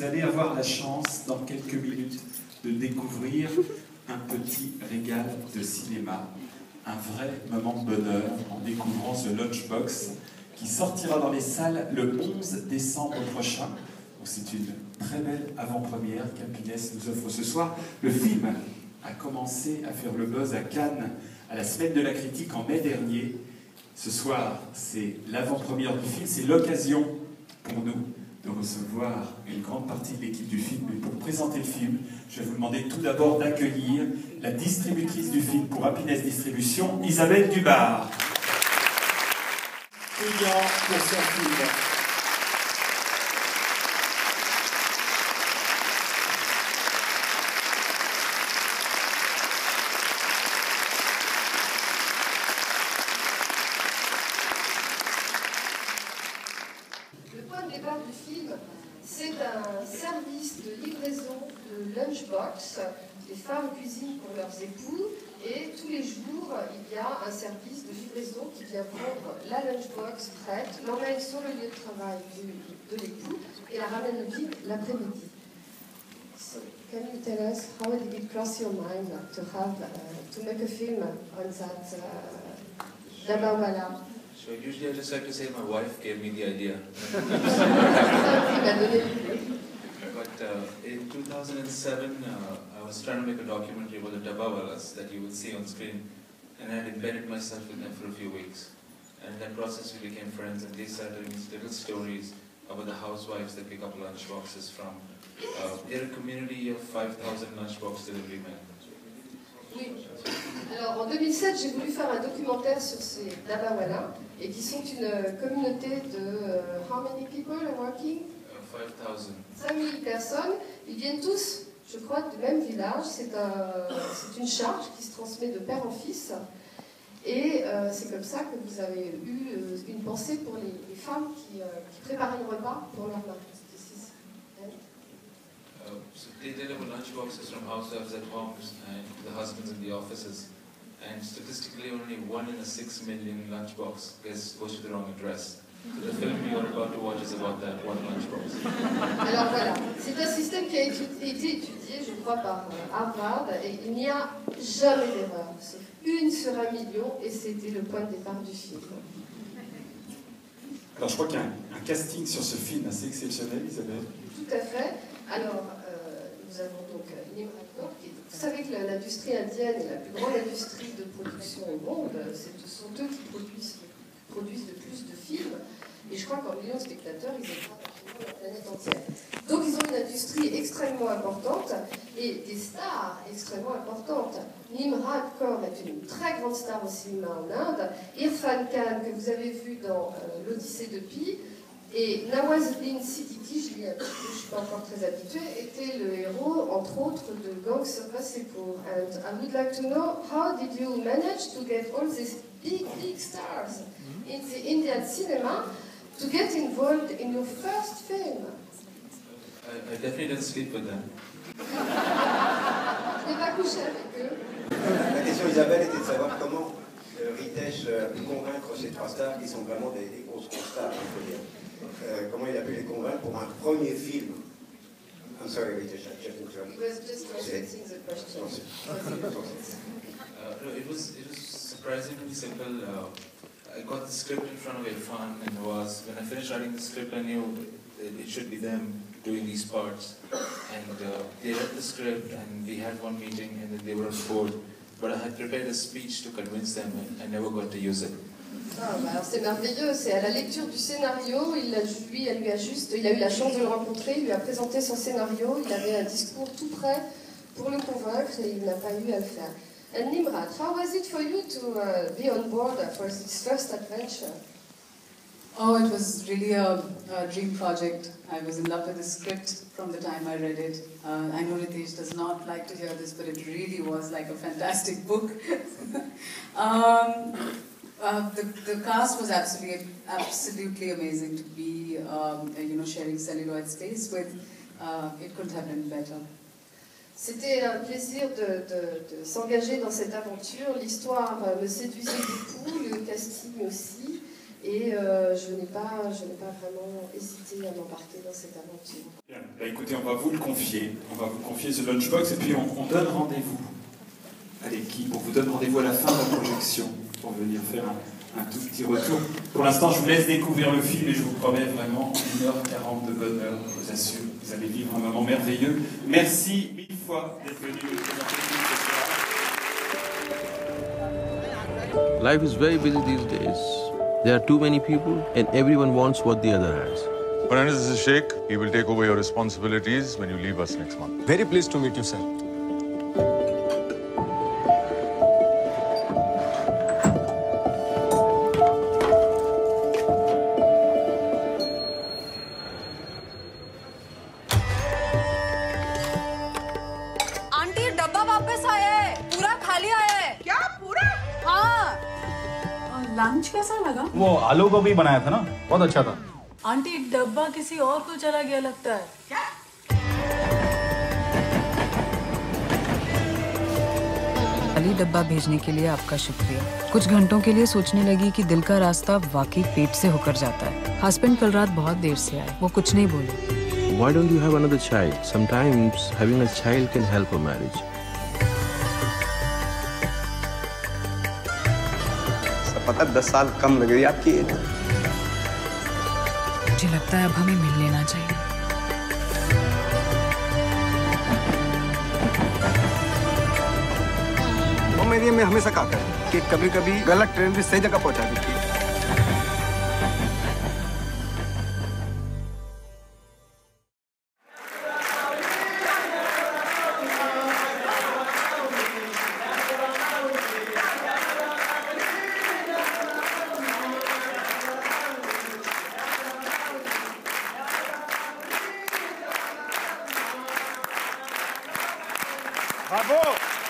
allez avoir la chance, dans quelques minutes, de découvrir un petit régal de cinéma, un vrai moment de bonheur en découvrant The Lunchbox, qui sortira dans les salles le 11 décembre prochain. C'est une très belle avant-première qu'Happiness nous offre ce soir. Le film a commencé à faire le buzz à Cannes à la Semaine de la Critique en mai dernier. Ce soir, c'est l'avant-première du film, c'est l'occasion pour nous de recevoir une grande partie de l'équipe du film. Mais pour présenter le film, je vais vous demander tout d'abord d'accueillir la distributrice du film pour Happiness Distribution, Isabelle Dubar. Client pour son film. C'est un service de livraison de lunchbox. Les femmes cuisinent pour leurs époux et tous les jours, il y a un service de livraison qui vient prendre la lunchbox prête, l'emmène sur le lieu de travail de l'époux et la ramène au vide l'après-midi. So, can you tell us how did it cross your mind to make a film on that Dabawala? So usually I just like to say my wife gave me the idea. But in 2007, I was trying to make a documentary about the Dabawalas that you would see on screen, and I had embedded myself with them for a few weeks. And in that process we became friends, and they started these little stories about the housewives that pick up lunch boxes from. They're a community of 5,000 lunchbox delivery men. Oui. Alors en 2007, j'ai voulu faire un documentaire sur ces Dabawala, et qui sont une communauté de how many people are working? 5,000. 5000 personnes. Ils viennent tous, je crois, du même village. C'est une charge qui se transmet de père en fils. Et c'est comme ça que vous avez eu une pensée pour les femmes qui préparaient le repas pour leur mari. So they deliver lunchboxes from housewives at homes and the husbands in the offices. And statistically, only 1 in a 6 million lunchbox goes to the wrong address. So the film you're about to watch is about that one lunchbox. Alors voilà, c'est un système qui a été étudié, je crois, par Harvard, et il n'y a jamais d'erreur. C'est 1 sur 1 million, et c'était le point de départ du film. Alors je crois qu'il y a un casting sur ce film assez exceptionnel, Isabelle. Tout à fait. Alors, nous avons donc Nimrod Kaur, vous savez que l'industrie indienne est la plus grande industrie de production au monde. Ce sont eux qui produisent le plus de films. Et je crois qu'en millions de spectateurs, ils écrasent absolument la planète entière. Donc ils ont une industrie extrêmement importante et des stars extrêmement importantes. Nimrod Kaur est une très grande star au cinéma en Inde. Irfan Khan, que vous avez vu dans l'Odyssée de Pi, et Nawazuddin Siddiqui, je ne suis pas encore très habituée, était le héros, entre autres, de Gangs of Wasseypur. And I would like to know, how did you manage to get all these big stars in the Indian cinema to get involved in your first film? I definitely didn't sleep with them. Je n'ai pas couché avec eux. La question, Isabelle, était de savoir comment Ritesh a pu convaincre ces 3 stars qui sont vraiment des grosses stars, il faut dire. Comment il a pu les convaincre pour un premier film? I'm sorry, Ritesh, I just interrupted. He was just translating the question. It was surprisingly simple. I got the script in front of Irfan, and when I finished writing the script, I knew it should be them doing these parts. And they read the script, and we had one meeting, and then they were on board. But I had prepared a speech to convince them, and I never got to use it. Ah, bah alors c'est merveilleux, c'est à la lecture du scénario, il a eu la chance de le rencontrer, il lui a présenté son scénario, il avait un discours tout prêt pour le convaincre et il n'a pas eu à le faire. And Nimrod, how was it for you to be on board for this first adventure? Oh, it was really a dream project. I was in love with the script from the time I read it. I know Ritesh does not like to hear this, but it really was like a fantastic book. The cast was absolutely amazing to be, sharing celluloid space with. It couldn't have been better. C'était un plaisir de s'engager dans cette aventure. L'histoire me séduisait beaucoup, le casting aussi. Et je n'ai pas vraiment hésité à m'embarquer dans cette aventure. Bien. Bah, écoutez, on va vous le confier. On va vous confier ce lunchbox et puis on donne rendez-vous à l'équipe. On vous donne rendez-vous à la fin de la projection pour venir faire un tout petit retour. Pour l'instant, je vous laisse découvrir le film et je vous promets vraiment 1h40 de bonheur, je vous assure. Vous allez vivre un moment merveilleux. Merci 1000 fois d'être venu nous présenter le film ce soir. Life is very busy these days. There are too many people and everyone wants what the other has. My name is Sheikh. He will take over your responsibilities when you leave us next month. Very pleased to meet you, sir. Aunty डब्बा वापस आया है, पूरा खाली आया है। क्या पूरा? हाँ। लंच कैसा लगा? वो आलू गोभी बनाया था ना, बहुत अच्छा था। आंटी डब्बा किसी और को चला गया लगता है। क्या? खाली डब्बा भेजने के लिए आपका शुक्रिया। कुछ घंटों के लिए सोचने लगी कि दिल का रास्ता वाकई पेट से होकर जाता है। हस्बैंड कल रात बहुत देर से आए, वो कुछ नहीं बोले। Why don't you have another child? Sometimes having a child can help a marriage. सब पता 10 साल कम लग रही है आपकी एज। मुझे लगता है अब हमें मिल लेना चाहिए। वो मेरी अम्मी हमेशा कहा करती कि कभी-कभी गलत ट्रेन भी सही जगह पहुंचा देती है। Bravo!